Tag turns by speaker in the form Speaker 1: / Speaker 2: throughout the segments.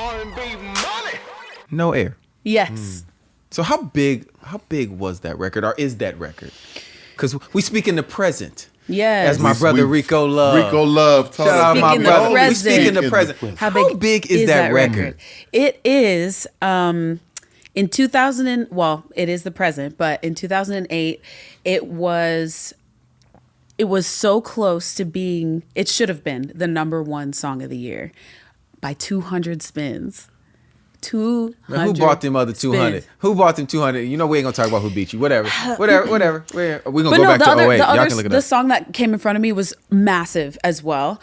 Speaker 1: R&B Money.
Speaker 2: No Air.
Speaker 3: Yes.
Speaker 2: So how big was that record, or is that record? Because we speak in the present.
Speaker 3: Yes.
Speaker 2: As my brother Rico Love.
Speaker 4: Rico Love.
Speaker 2: Shout out my
Speaker 3: Speak in the
Speaker 2: brother. We
Speaker 3: present.
Speaker 2: speak in the present. How big is that record?
Speaker 3: It is in 2000 it is the present, but in 2008 it was so close to being, it should have been the #1 song of the year by 200 spins. 200.
Speaker 2: Man, who bought them other 200? Who bought them 200? You know we ain't gonna talk about who beat you. Whatever. We're gonna go back to 08. Y'all can look it up.
Speaker 3: The song that came in front of me was massive as well,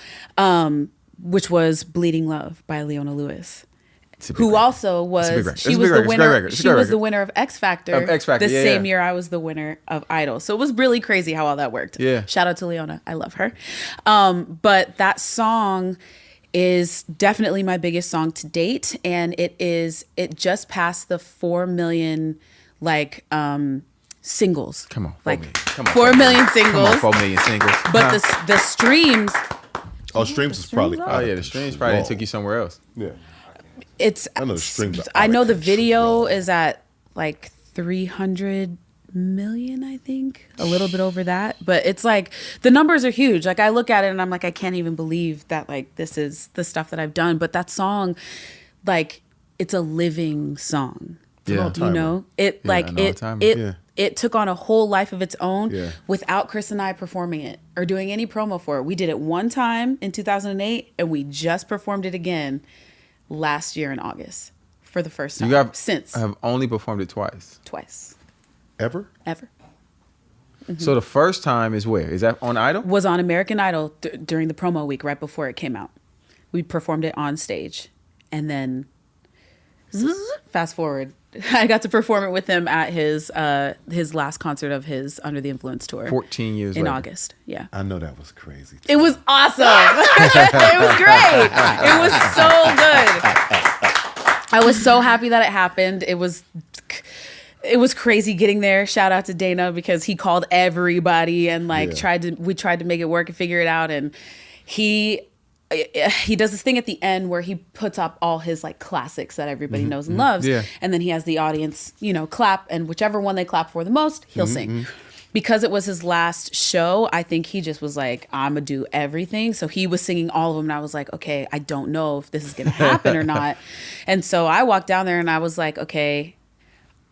Speaker 3: which was "Bleeding Love" by Leona Lewis, who also was she was the winner. She was the winner of X Factor. The same year I was the winner of Idol. So it was really crazy how all that worked.
Speaker 2: Yeah.
Speaker 3: Shout out to Leona. I love her. But that song is definitely my biggest song to date, and it just passed the 4 million singles.
Speaker 2: Come on,
Speaker 3: 4 million singles.
Speaker 2: 4 million singles.
Speaker 3: But the streams.
Speaker 4: Oh, streams is probably.
Speaker 2: Oh yeah, the streams probably took you somewhere else.
Speaker 4: Yeah.
Speaker 3: I know the streams. I know the video is at like 300 million, I think, a little bit over that, but it's like the numbers are huge. Like I look at it and I'm like, I can't even believe that like this is the stuff that I've done. But that song, like, it's a living song.
Speaker 2: Yeah,
Speaker 3: you know, it took on a whole life of its own without Chris and I performing it or doing any promo for it. We did it one time in 2008, and we just performed it again last year in August for the first time. I have only performed it twice.
Speaker 4: Ever?
Speaker 3: Mm-hmm.
Speaker 2: So the first time is where? Is that on Idol?
Speaker 3: Was on American Idol during the promo week right before it came out. We performed it on stage, and then fast forward, I got to perform it with him at his last concert of his Under the Influence tour.
Speaker 2: 14 years
Speaker 3: in
Speaker 2: later.
Speaker 3: August. Yeah.
Speaker 4: I know that was crazy.
Speaker 3: It was awesome. It was great. It was so good. I was so happy that it happened. It was crazy getting there. Shout out to Dana, because he called everybody and we tried to make it work and figure it out. And he does this thing at the end where he puts up all his like classics that everybody knows and loves. Yeah. And then he has the audience, clap, and whichever one they clap for the most, he'll sing. Because it was his last show, I think he just was like, I'm going to do everything. So he was singing all of them. And I was like, okay, I don't know if this is going to happen or not. And so I walked down there and I was like, okay,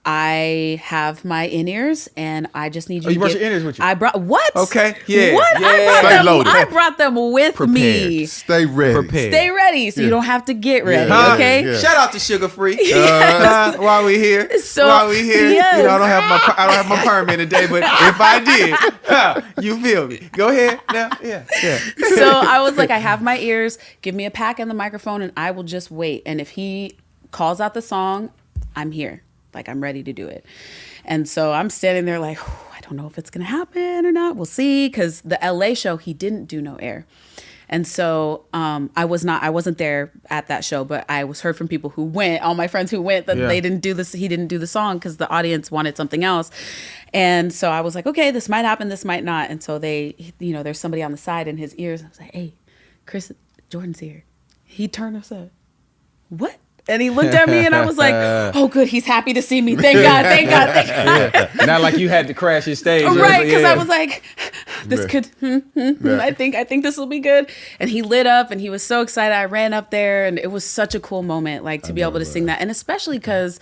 Speaker 3: I have my in-ears, and I just need you to
Speaker 2: brought your in-ears with you?
Speaker 3: I brought, what?
Speaker 2: Okay, yeah.
Speaker 3: What?
Speaker 2: Yeah.
Speaker 3: I brought them with me.
Speaker 4: Stay ready.
Speaker 2: Prepared.
Speaker 3: Stay ready, so you don't have to get ready, okay?
Speaker 2: Yeah. Shout out to Sugar Free. While we here. Yes.
Speaker 3: I
Speaker 2: don't have my permit today, but if I did, you feel me. Go ahead now. Yeah.
Speaker 3: So I was like, I have my ears. Give me a pack and the microphone, and I will just wait. And if he calls out the song, I'm here. Like, I'm ready to do it. And so I'm standing there like, I don't know if it's going to happen or not. We'll see. Because the LA show, he didn't do No Air. And so I wasn't there at that show, but I was heard from people who went, all my friends who went, that they didn't do this. He didn't do the song because the audience wanted something else. And so I was like, okay, this might happen, this might not. And so there's somebody on the side in his ears. I was like, hey, Chris, Jordan's here. He turned us up. What? And he looked at me and I was like, oh, good. He's happy to see me. Thank God. Thank God. Thank God.
Speaker 2: Yeah. Not like you had to crash your stage.
Speaker 3: Right. Because I was like, this could, I think this will be good. And he lit up and he was so excited. I ran up there and it was such a cool moment, like to be able to sing that. And especially because,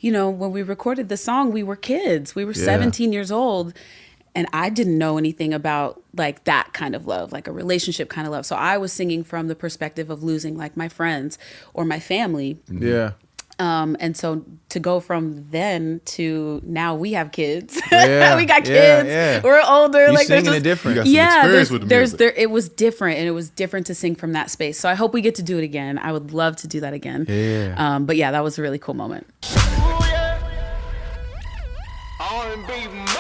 Speaker 3: when we recorded the song, we were kids. We were 17 years old. And I didn't know anything about like that kind of love, like a relationship kind of love. So I was singing from the perspective of losing like my friends or my family.
Speaker 2: Yeah.
Speaker 3: And so to go from then to now we have kids.
Speaker 2: Yeah.
Speaker 3: We got kids. Yeah. We're older.
Speaker 2: You're
Speaker 3: like
Speaker 2: singing it different.
Speaker 4: You got some experience with the music.
Speaker 3: It was different, and it was different to sing from that space. So I hope we get to do it again. I would love to do that again.
Speaker 2: Yeah.
Speaker 3: But yeah, that was a really cool moment.
Speaker 1: R&B Money.